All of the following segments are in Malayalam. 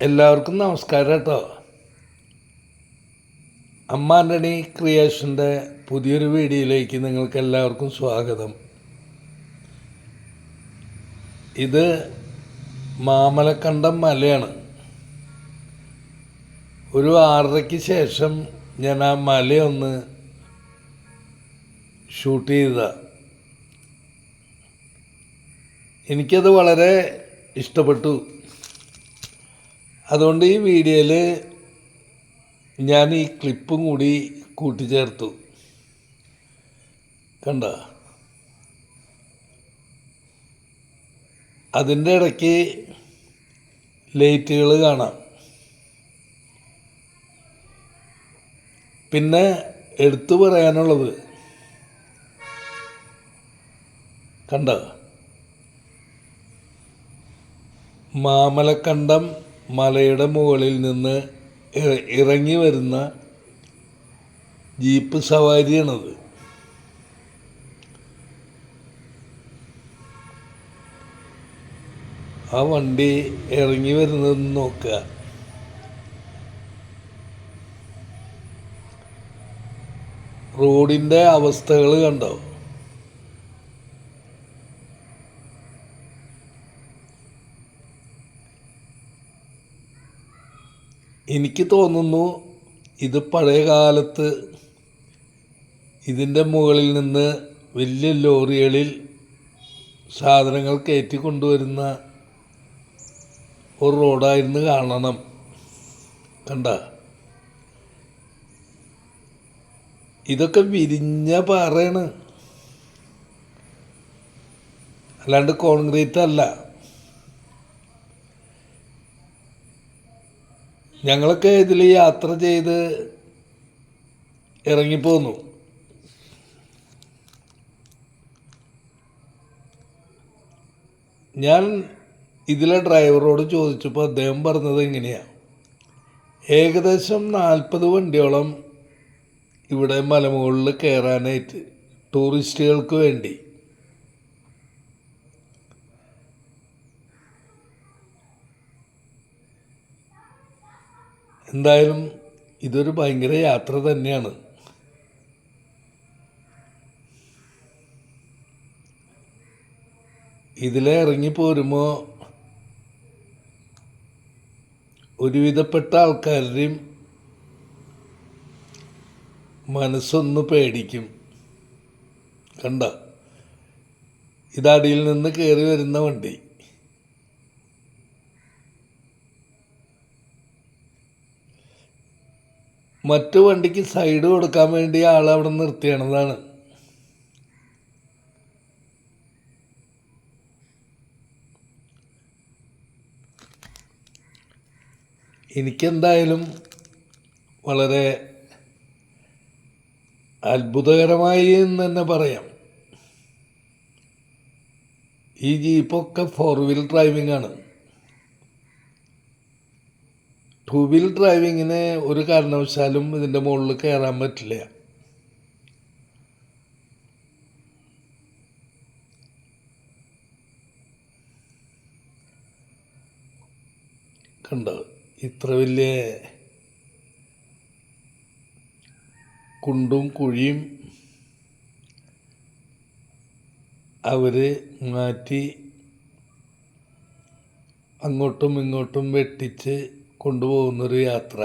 എല്ലാവർക്കും നമസ്കാരം കേട്ടോ. അമ്മ ആൻ്റണി ക്രിയേഷൻ്റെ പുതിയൊരു വീഡിയോയിലേക്ക് നിങ്ങൾക്ക് എല്ലാവർക്കും സ്വാഗതം. ഇത് മാമലക്കണ്ടം മലയാണ്. ഒരു 6:30-ക്ക് ശേഷം ഞാൻ ആ മലയൊന്ന് ഷൂട്ട് ചെയ്തതാണ്. എനിക്കത് വളരെ ഇഷ്ടപ്പെട്ടു. അതുകൊണ്ട് ഈ വീഡിയോയിൽ ഞാൻ ഈ ക്ലിപ്പും കൂടി കൂട്ടിച്ചേർത്തു. കണ്ട, അതിൻ്റെ ഇടയ്ക്ക് ലൈറ്റുകൾ കാണാം. പിന്നെ എടുത്തു പറയാനുള്ളത്, കണ്ട, മാമലക്കണ്ടം മലയുടെ മുകളിൽ നിന്ന് ഇറങ്ങി വരുന്ന ജീപ്പ് സവാരിയാണത്. ആ വണ്ടി ഇറങ്ങി വരുന്നതെന്ന് നോക്കുക. റോഡിൻ്റെ അവസ്ഥകൾ കണ്ടോ? എനിക്ക് തോന്നുന്നു ഇത് പഴയ കാലത്ത് ഇതിൻ്റെ മുകളിൽ നിന്ന് വലിയ ലോറികളിൽ സാധനങ്ങൾ കയറ്റി കൊണ്ടുവരുന്ന ഒരു റോഡായിരുന്നു കാണണം. കണ്ട, ഇതൊക്കെ വിരിഞ്ഞ പാറയാണ്, അല്ലാണ്ട് കോൺക്രീറ്റ് അല്ല. ഞങ്ങളൊക്കെ ഇതിൽ യാത്ര ചെയ്ത് ഇറങ്ങിപ്പോന്നു. ഞാൻ ഇതിലെ ഡ്രൈവറോട് ചോദിച്ചപ്പോൾ അദ്ദേഹം പറഞ്ഞത് എങ്ങനെയാണ്, ഏകദേശം 40 വണ്ടിയോളം ഇവിടെ മലമുകളിൽ കയറാനായിട്ട് ടൂറിസ്റ്റുകൾക്ക് വേണ്ടി. എന്തായാലും ഇതൊരു ഭയങ്കര യാത്ര തന്നെയാണ്. ഇതിലെ ഇറങ്ങിപ്പോരുമ്പോൾ ഒരുവിധപ്പെട്ട ആൾക്കാരുടെയും മനസ്സൊന്ന് പേടിക്കും. കണ്ട, ഇതടിയിൽ നിന്ന് കയറി വരുന്ന വണ്ടി. മറ്റു വണ്ടിക്ക് സൈഡ് കൊടുക്കാൻ വേണ്ടി ആളവിടെ നിർത്തിയണതാണ്. എനിക്കെന്തായാലും വളരെ അത്ഭുതകരമായി എന്ന് തന്നെ പറയാം. ഈ ജീപ്പൊക്കെ 4 വീൽ ഡ്രൈവിംഗ് ആണ്. 2 വീൽ ഡ്രൈവിങ്ങിന് ഒരു കാരണവശാലും ഇതിൻ്റെ മുകളിൽ കയറാൻ പറ്റില്ല. കണ്ടോ, ഇത്ര വലിയ കുണ്ടും കുഴിയും അവർ മാറ്റി അങ്ങോട്ടും ഇങ്ങോട്ടും വെട്ടിച്ച് കൊണ്ടുപോകുന്നൊരു യാത്ര.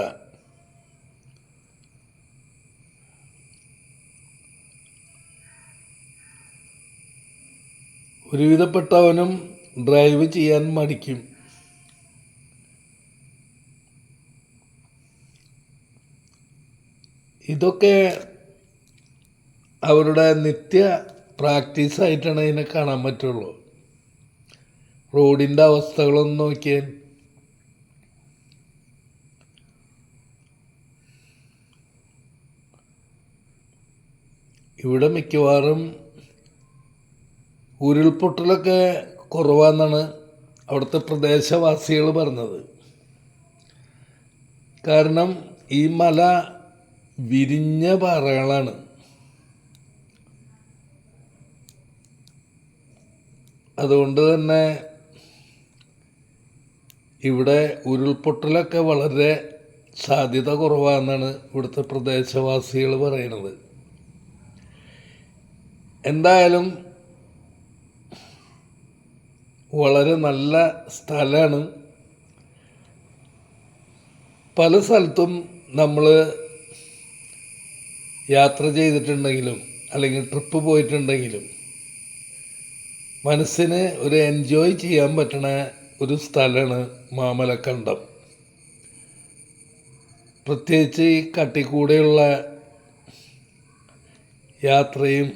ഒരുവിധപ്പെട്ടവനും ഡ്രൈവ് ചെയ്യാൻ മടിക്കും. ഇതൊക്കെ അവരുടെ നിത്യ പ്രാക്ടീസായിട്ടാണ് ഇതിനെ കാണാൻ പറ്റുള്ളൂ. റോഡിൻ്റെ അവസ്ഥകളൊന്ന് നോക്കിയാൽ ഇവിടെ മിക്കവാറും ഉരുൾപൊട്ടലൊക്കെ കുറവാണെന്നാണ് അവിടുത്തെ പ്രദേശവാസികൾ പറഞ്ഞത്. കാരണം ഈ മല വിരിഞ്ഞ പാറകളാണ്. അതുകൊണ്ട് തന്നെ ഇവിടെ ഉരുൾപൊട്ടലൊക്കെ വളരെ സാധ്യത കുറവാണെന്നാണ് ഇവിടുത്തെ പ്രദേശവാസികൾ പറയുന്നത്. എന്തായാലും വളരെ നല്ല സ്ഥലമാണ്. പല സ്ഥലത്തും നമ്മൾ യാത്ര ചെയ്തിട്ടുണ്ടെങ്കിലും അല്ലെങ്കിൽ ട്രിപ്പ് പോയിട്ടുണ്ടെങ്കിലും മനസ്സിന് ഒരു എൻജോയ് ചെയ്യാൻ പറ്റുന്ന ഒരു സ്ഥലമാണ് മാമലക്കണ്ടം. പ്രത്യേകിച്ച് ഈ കട്ടിക്കൂടെയുള്ള യാത്രയും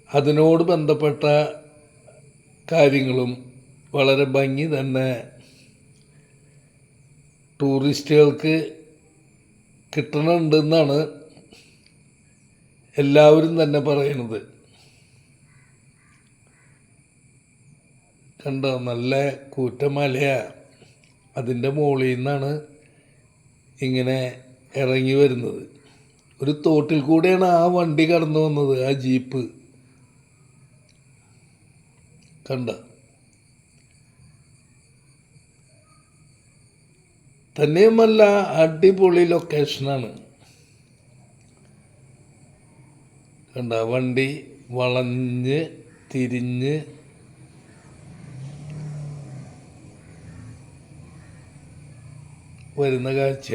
അതിനോട് ബന്ധപ്പെട്ട കാര്യങ്ങളും വളരെ ഭംഗി തന്നെ ടൂറിസ്റ്റുകൾക്ക് കിട്ടണുണ്ടെന്നാണ് എല്ലാവരും തന്നെ പറയുന്നത്. കണ്ടോ, നല്ല കൂറ്റമലയാണ്. അതിൻ്റെ മുകളിൽ നിന്നാണ് ഇങ്ങനെ ഇറങ്ങി വരുന്നത്. ഒരു തോട്ടിൽ കൂടെയാണ് ആ വണ്ടി കടന്നു വന്നത്, ആ ജീപ്പ്. കണ്ട, തന്നെയുമല്ല അടിപൊളി ലൊക്കേഷനാണ്. കണ്ട, വണ്ടി വളഞ്ഞ് തിരിഞ്ഞ് വരുന്ന കാഴ്ച.